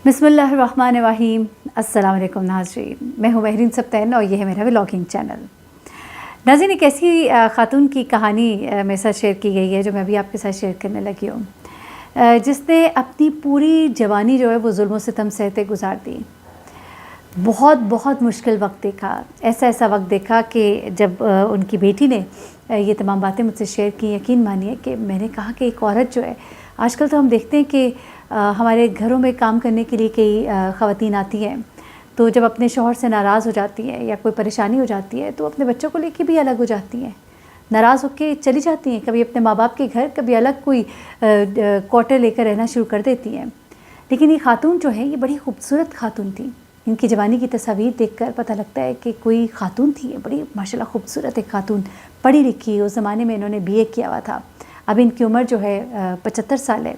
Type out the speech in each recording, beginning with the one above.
बिस्मिल्लाहिर्रहमानिर्रहीम। अस्सलाम वालेकुम नाज़रीन, मैं हूँ महरीन सब्तैन और ये है मेरा व्लॉगिंग चैनल। नाज़रीन, एक ऐसी ख़ातून की कहानी मेरे साथ शेयर की गई है जो मैं अभी आपके साथ शेयर करने लगी हूँ, जिसने अपनी पूरी जवानी जो है वो जुल्म सितम सहते गुजार दी। बहुत बहुत मुश्किल वक्त देखा, ऐसा वक्त देखा कि जब उनकी बेटी ने ये तमाम बातें मुझसे शेयर की, यकीन मानिए कि मैंने कहा कि एक औरत जो है, आजकल तो हम देखते हैं कि हमारे घरों में काम करने के लिए कई ख़वातीन आती हैं, तो जब अपने शौहर से नाराज़ हो जाती है या कोई परेशानी हो जाती है तो अपने बच्चों को लेके भी अलग हो जाती हैं, नाराज़ होकर चली जाती हैं, कभी अपने माँ बाप के घर, कभी अलग कोई क्वार्टर लेकर रहना शुरू कर देती हैं। लेकिन ये खातून जो है, ये बड़ी खूबसूरत खातून थी। इनकी जवानी की तस्वीर देखकर पता लगता है कि कोई खातून थी, बड़ी माशाल्लाह खूबसूरत एक खातून, पढ़ी लिखी। उस ज़माने में इन्होंने BA किया हुआ था। अब इनकी उम्र जो है 75 साल है,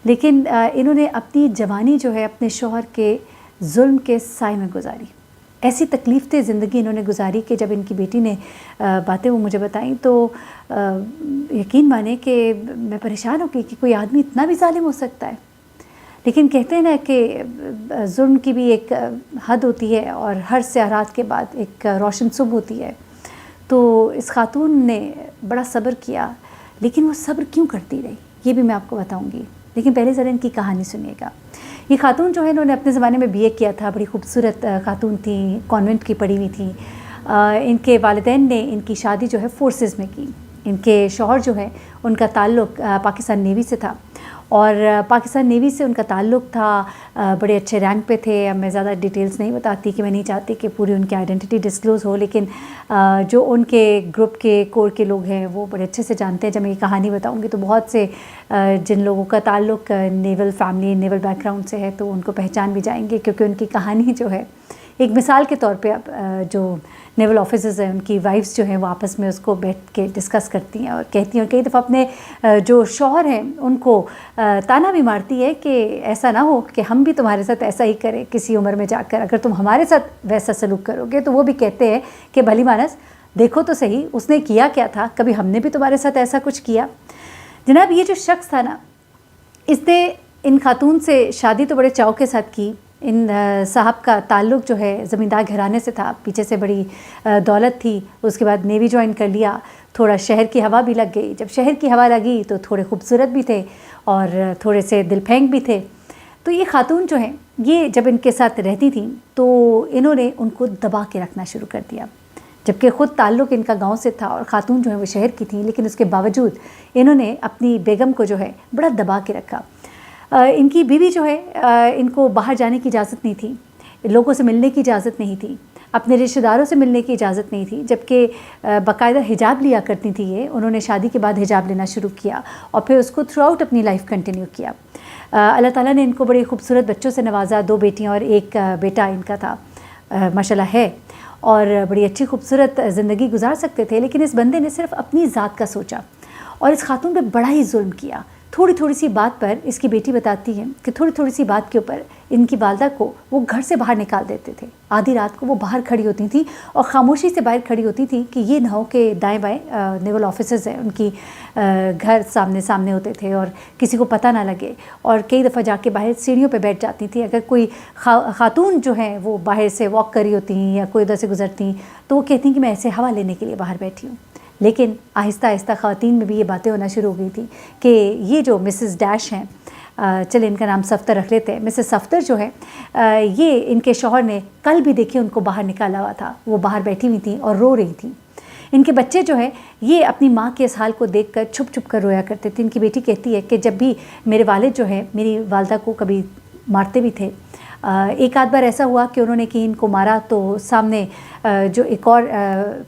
लेकिन इन्होंने अपनी जवानी जो है अपने शौहर के जुल्म के साए में गुजारी। ऐसी तकलीफ़ ज़िंदगी इन्होंने गुजारी कि जब इनकी बेटी ने बातें वो मुझे बताईं तो यकीन माने कि मैं परेशान हो गई कि कोई आदमी इतना भी ज़ालिम हो सकता है। लेकिन कहते हैं ना कि जुल्म की भी एक हद होती है और हर स्यारात के बाद एक रोशन सुबह होती है। तो इस खातून ने बड़ा सब्र किया, लेकिन वो सब्र क्यों करती रही ये भी मैं आपको बताऊंगी। लेकिन पहले ज़रा इनकी कहानी सुनिएगा। ये खातून जो है, इन्होंने अपने ज़माने में BA किया था, बड़ी खूबसूरत खातून थी, कॉन्वेंट की पढ़ी हुई थी। इनके वालिदैन ने इनकी शादी जो है फोर्सेस में की। इनके शौहर जो है, उनका ताल्लुक़ पाकिस्तान नेवी से था और पाकिस्तान नेवी से उनका ताल्लुक़ था, बड़े अच्छे रैंक पे थे। अब मैं ज़्यादा डिटेल्स नहीं बताती कि मैं नहीं चाहती कि पूरी उनकी आइडेंटिटी डिस्क्लोज़ हो, लेकिन जो उनके ग्रुप के कोर के लोग हैं वो बड़े अच्छे से जानते हैं। जब मैं ये कहानी बताऊंगी तो बहुत से जिन लोगों का ताल्लुक़ नेवल फैमिली, नेवल बैकग्राउंड से है तो उनको पहचान भी जाएंगे, क्योंकि उनकी कहानी जो है एक मिसाल के तौर पे अब जो नेवल ऑफिसर्स हैं उनकी वाइफ्स जो हैं वो आपस में उसको बैठ के डिस्कस करती हैं और कहती हैं, और कई दफ़ा अपने जो शौहर हैं उनको ताना भी मारती है कि ऐसा ना हो कि हम भी तुम्हारे साथ ऐसा ही करें किसी उम्र में जाकर, अगर तुम हमारे साथ वैसा सलूक करोगे। तो वो भी कहते हैं कि भली मानस देखो तो सही उसने किया क्या था, कभी हमने भी तुम्हारे साथ ऐसा कुछ किया। जनाब, ये जो शख्स था ना, इसने इन खातून से शादी तो बड़े चाव के साथ की। इन साहब का ताल्लुक़ जो है ज़मींदार घराने से था, पीछे से बड़ी दौलत थी। उसके बाद नेवी ज्वाइन कर लिया, थोड़ा शहर की हवा भी लग गई। जब शहर की हवा लगी तो थोड़े खूबसूरत भी थे और थोड़े से दिलफेंग भी थे। तो ये खातून जो हैं, ये जब इनके साथ रहती थी तो इन्होंने उनको दबा के रखना शुरू कर दिया, जबकि ख़ुद ताल्लुक़ इनका गाँव से था और ख़ातून जो है वो शहर की थी। लेकिन उसके बावजूद इन्होंने अपनी बेगम को जो है बड़ा दबा के रखा। इनकी बीवी जो है, इनको बाहर जाने की इजाज़त नहीं थी, लोगों से मिलने की इजाज़त नहीं थी, अपने रिश्तेदारों से मिलने की इजाज़त नहीं थी, जबकि बाकायदा हिजाब लिया करती थी ये। उन्होंने शादी के बाद हिजाब लेना शुरू किया और फिर उसको थ्रू आउट अपनी लाइफ कंटिन्यू किया। अल्लाह ताला ने इनको बड़े खूबसूरत बच्चों से नवाजा, 2 बेटियाँ और 1 बेटा इनका था, माशाल्लाह है, और बड़ी अच्छी खूबसूरत ज़िंदगी गुजार सकते थे। लेकिन इस बंदे ने सिर्फ अपनी ज़ात का सोचा और इस खातून पे बड़ा ही जुल्म किया। थोड़ी सी बात पर, इसकी बेटी बताती है कि थोड़ी सी बात के ऊपर इनकी वालदा को वो घर से बाहर निकाल देते थे। आधी रात को वो बाहर खड़ी होती थी और ख़ामोशी से बाहर खड़ी होती थी कि ये ना हो कि दाएं बाएं नेवल ऑफिसर्स हैं उनकी घर सामने होते थे और किसी को पता ना लगे। और कई दफ़ा जाके बाहर सीढ़ियों पे बैठ जाती थी। अगर कोई खातून जो है वो बाहर से वॉक करी होती या कोई उधर से गुजरती तो वो कहती कि मैं ऐसे हवा लेने के लिए बाहर बैठी हूँ। लेकिन आहिस्ता आहिस्ता ख़वातीन में भी ये बातें होना शुरू हो गई थी कि ये जो मिसेस डैश हैं, चले इनका नाम सफ्तर रख लेते हैं, मिसेस सफ्तर जो है, ये इनके शौहर ने कल भी देखे उनको बाहर निकाला हुआ था। वो बाहर बैठी हुई थी और रो रही थी। इनके बच्चे जो है, ये अपनी माँ के इस हाल को देखकर छुप कर रोया करते थे। इनकी बेटी कहती है कि जब भी मेरे वालिद जो है मेरी वालदा को कभी मारते भी थे, एक आध बार ऐसा हुआ कि उन्होंने कि इनको मारा तो सामने जो एक और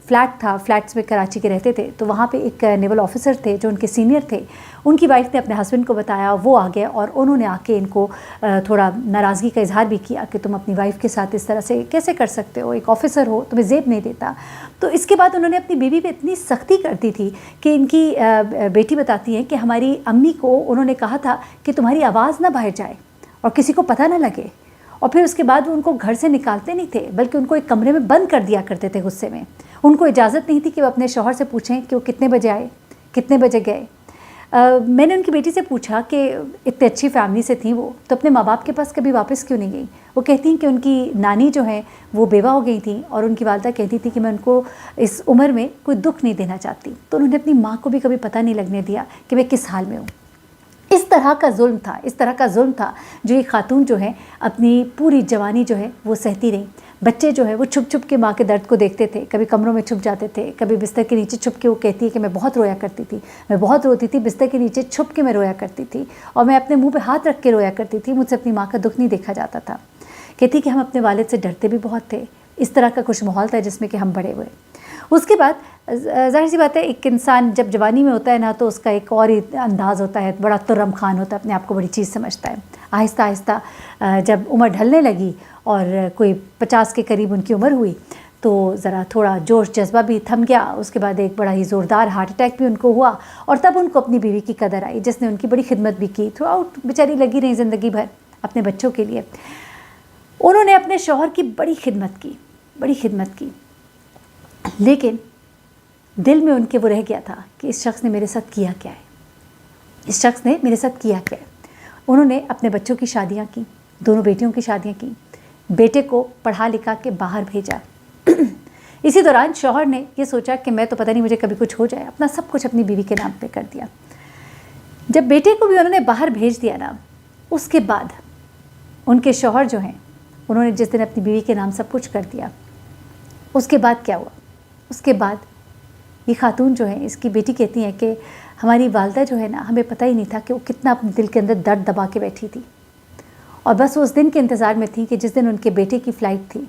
फ्लैट था, फ्लैट्स में कराची के रहते थे, तो वहाँ पे एक नेवल ऑफिसर थे जो उनके सीनियर थे। उनकी वाइफ ने अपने हस्बैंड को बताया, वो आ गए और उन्होंने आके इनको थोड़ा नाराज़गी का इजहार भी किया कि तुम अपनी वाइफ के साथ इस तरह से कैसे कर सकते हो, एक ऑफिसर हो, तुम्हें ज़ेब नहीं देता। तो इसके बाद उन्होंने अपनी बीवी पे इतनी सख्ती कर दी थी कि इनकी बेटी बताती है कि हमारी अम्मी को उन्होंने कहा था कि तुम्हारी आवाज़ ना बाहर जाए और किसी को पता ना लगे। और फिर उसके बाद वो उनको घर से निकालते नहीं थे, बल्कि उनको एक कमरे में बंद कर दिया करते थे गुस्से में। उनको इजाज़त नहीं थी कि वो अपने शौहर से पूछें कि वो कितने बजे आए, कितने बजे गए। मैंने उनकी बेटी से पूछा कि इतनी अच्छी फैमिली से थी वो, तो अपने माँ बाप के पास कभी वापस क्यों नहीं गई। वो कहती हैं कि उनकी नानी जो है वो बेवा हो गई थी और उनकी वालदा कहती थी कि मैं उनको इस उम्र में कोई दुख नहीं देना चाहती, तो उन्होंने अपनी माँ को भी कभी पता नहीं लगने दिया कि मैं किस हाल में हूँ। इस तरह का जुल्म था जो ये खातून जो है अपनी पूरी जवानी जो है वो सहती रही। बच्चे जो है वो छुप छुप के माँ के दर्द को देखते थे, कभी कमरों में छुप जाते थे, कभी बिस्तर के नीचे छुप के। वो कहती है कि मैं बहुत रोया करती थी, मैं बहुत रोती थी, बिस्तर के नीचे छुप के मैं रोया करती थी और मैं अपने मुंह पे हाथ रख के रोया करती थी, मुझसे अपनी माँ का दुख नहीं देखा जाता था। कहती कि हम अपने वालिद से डरते भी बहुत थे। इस तरह का कुछ माहौल था जिसमें कि हम बड़े हुए। उसके बाद ज़ाहिर सी बात है, एक इंसान जब जवानी में होता है ना, तो उसका एक और ही अंदाज़ होता है, बड़ा तुर्रम खान होता है, अपने आप को बड़ी चीज़ समझता है। आहिस्ता आहिस्ता जब उम्र ढलने लगी और कोई 50 के करीब उनकी उम्र हुई, तो ज़रा थोड़ा जोश जज्बा भी थम गया। उसके बाद एक बड़ा ही ज़ोरदार हार्ट अटैक भी उनको हुआ और तब उनको अपनी बीवी की कदर आई, जिसने उनकी बड़ी खिदमत भी की। थ्रू आउट बेचारी लगी रही ज़िंदगी भर अपने बच्चों के लिए। उन्होंने अपने शौहर की बड़ी खिदमत की, लेकिन दिल में उनके वो रह गया था कि इस शख्स ने मेरे साथ किया क्या है। उन्होंने अपने बच्चों की शादियां की, दोनों बेटियों की शादियां की, बेटे को पढ़ा लिखा के बाहर भेजा। इसी दौरान शौहर ने ये सोचा कि मैं तो पता नहीं मुझे कभी कुछ हो जाए, अपना सब कुछ अपनी बीवी के नाम पे कर दिया। जब बेटे को भी उन्होंने बाहर भेज दिया ना, उसके बाद उनके शौहर जो हैं, उन्होंने जिस दिन अपनी बीवी के नाम सब कुछ कर दिया, उसके बाद क्या हुआ? उसके बाद ये खातून जो है, इसकी बेटी कहती है कि हमारी वालदा जो है ना, हमें पता ही नहीं था कि वो कितना अपने दिल के अंदर दर्द दबा के बैठी थी और बस उस दिन के इंतज़ार में थी कि जिस दिन उनके बेटे की फ़्लाइट थी।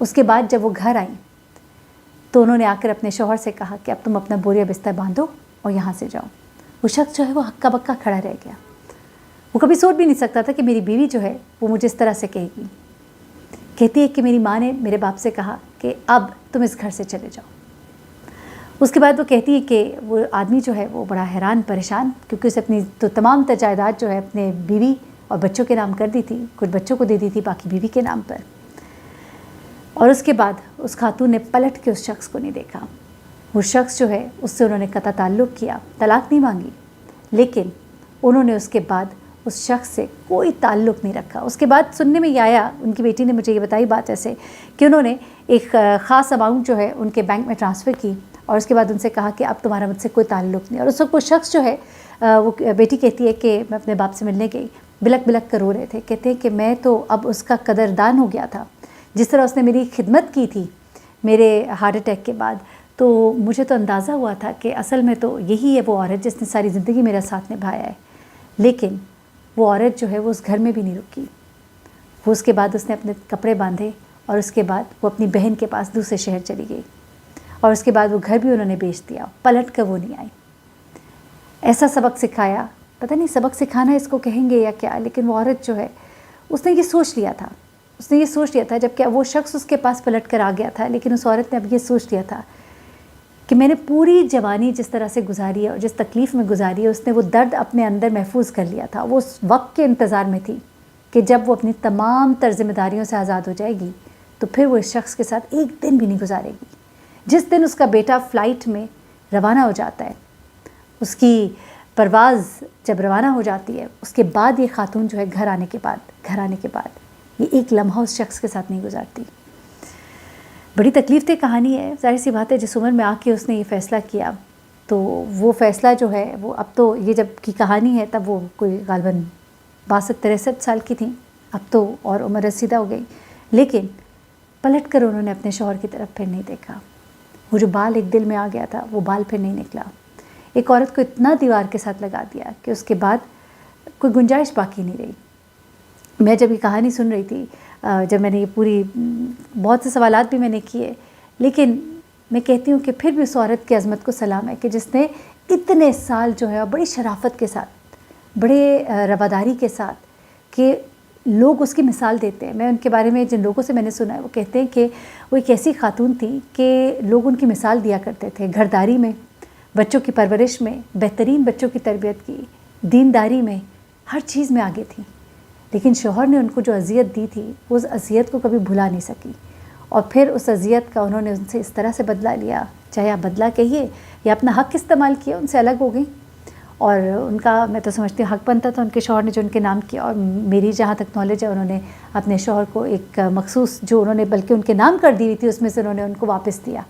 उसके बाद जब वो घर आई तो उन्होंने आकर अपने शौहर से कहा कि अब तुम अपना बोरिया बिस्तर बांधो और यहाँ से जाओ। वो शख्स जो है वो हक्का बक्का खड़ा रह गया। वो कभी सोच भी नहीं सकता था कि मेरी बीवी जो है वो मुझे इस तरह से कहेगी। कहती है कि मेरी माँ ने मेरे बाप से कहा कि अब तुम इस घर से चले जाओ। उसके बाद वो कहती है कि वो आदमी जो है वो बड़ा हैरान परेशान, क्योंकि उसे अपनी तो तमाम जायदाद जो है अपने बीवी और बच्चों के नाम कर दी थी, कुछ बच्चों को दे दी थी, बाकी बीवी के नाम पर। और उसके बाद उस खातून ने पलट के उस शख्स को नहीं देखा। वो शख्स जो है उससे उन्होंने कता ताल्लुक़ किया, तलाक नहीं मांगी, लेकिन उन्होंने उसके बाद उस शख्स से कोई ताल्लुक़ नहीं रखा। उसके बाद सुनने में ये आया, उनकी बेटी ने मुझे ये बताई बात ऐसे कि उन्होंने एक ख़ास अमाउंट जो है उनके बैंक में ट्रांसफ़र की और उसके बाद उनसे कहा कि अब तुम्हारा मुझसे कोई ताल्लुक़ नहीं। और उस वक्त वो शख्स जो है, वो बेटी कहती है कि मैं अपने बाप से मिलने गई, बिलक बिलक कर रो रहे थे। कहते हैं कि मैं तो अब उसका कदरदान हो गया था, जिस तरह उसने मेरी खिदमत की थी मेरे हार्ट अटैक के बाद, तो मुझे तो अंदाज़ा हुआ था कि असल में तो यही है वो औरत जिसने सारी ज़िंदगी मेरा साथ निभाया है। लेकिन वो औरत जो है वो उस घर में भी नहीं रुकी। वो उसके बाद उसने अपने कपड़े बांधे और उसके बाद वो अपनी बहन के पास दूसरे शहर चली गई और उसके बाद वो घर भी उन्होंने बेच दिया, पलट कर वो नहीं आई। ऐसा सबक सिखाया, पता नहीं सबक सिखाना इसको कहेंगे या क्या, लेकिन वो औरत जो है उसने ये सोच लिया था, जबकि वो शख्स उसके पास पलट कर आ गया था, लेकिन उस औरत ने अब ये सोच लिया था कि मैंने पूरी जवानी जिस तरह से गुजारी है और जिस तकलीफ़ में गुजारी है, उसने वो दर्द अपने अंदर महफूज कर लिया था। वो उस वक्त के इंतज़ार में थी कि जब वो अपनी तमाम तर ज़िम्मेदारियों से आज़ाद हो जाएगी तो फिर वो इस शख्स के साथ एक दिन भी नहीं गुजारेगी। जिस दिन उसका बेटा फ़्लाइट में रवाना हो जाता है, उसकी परवाज़ जब रवाना हो जाती है, उसके बाद ये खातून जो है घर आने के बाद ये एक लम्हा उस शख्स के साथ नहीं गुजारती। बड़ी तकलीफ़ दे कहानी है। ज़ाहिर सी बात है, जिस उम्र में आके उसने ये फ़ैसला किया, तो वो फ़ैसला जो है वो, अब तो ये जब की कहानी है तब वो कोई गालबन 62-63 साल की थी, अब तो और उम्र रसीदा हो गई, लेकिन पलट कर उन्होंने अपने शौहर की तरफ फिर नहीं देखा। वो जो बाल एक दिल में आ गया था वो बाल फिर नहीं निकला। एक औरत को इतना दीवार के साथ लगा दिया कि उसके बाद कोई गुंजाइश बाकी नहीं रही। मैं जब ये कहानी सुन रही थी, जब मैंने ये पूरी, बहुत से सवालात भी मैंने किए, लेकिन मैं कहती हूँ कि फिर भी उस औरत की अज़मत को सलाम है कि जिसने इतने साल जो है बड़ी शराफत के साथ, बड़े रवादारी के साथ, कि लोग उसकी मिसाल देते हैं। मैं उनके बारे में जिन लोगों से मैंने सुना है वो कहते हैं कि वो एक ऐसी खातून थी कि लोग उनकी मिसाल दिया करते थे, घरदारी में, बच्चों की परवरिश में, बेहतरीन बच्चों की तरबियत की, दीनदारी में, हर चीज़ में आगे थी। लेकिन शौहर ने उनको जो अज़ियत दी थी वो उस अज़ियत को कभी भुला नहीं सकी और फिर उस अज़ियत का उन्होंने उनसे इस तरह से बदला लिया, चाहे आप बदला कहिए या अपना हक़ इस्तेमाल किया, उनसे अलग हो गई اور ان کا میں تو سمجھتی ہوں حق بنتا تھا ان کے شوہر نے جو ان کے نام کیا، اور میری جہاں تک نالج ہے انہوں نے اپنے شوہر کو ایک مخصوص جو انہوں نے بلکہ ان کے نام کر دی ہوئی تھی اس میں سے انہوں نے ان کو واپس دیا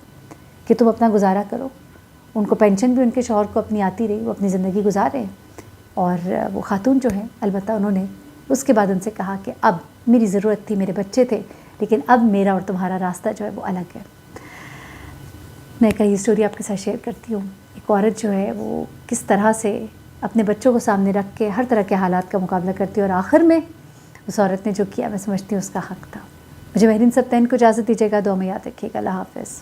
کہ تم اپنا گزارا کرو. ان کو پینشن بھی ان کے شوہر کو اپنی آتی رہی، وہ اپنی زندگی گزار رہے ہیں. اور وہ خاتون جو ہے البتہ انہوں نے اس کے بعد ان سے کہا کہ اب میری ضرورت تھی، میرے بچے تھے، لیکن اب میرا اور تمہارا راستہ جو ہے وہ الگ ہے. میں کئی اسٹوری آپ کے ساتھ شیئر کرتی ہوں. ایک عورت جو ہے وہ کس طرح سے اپنے بچوں کو سامنے رکھ کے ہر طرح کے حالات کا مقابلہ کرتی ہے، اور آخر میں اس عورت نے جو کیا میں سمجھتی ہوں اس کا حق تھا. مجھے مہرین سبطین کو اجازت دیجیے گا، دعا میں یاد رکھیے گا. اللہ حافظ.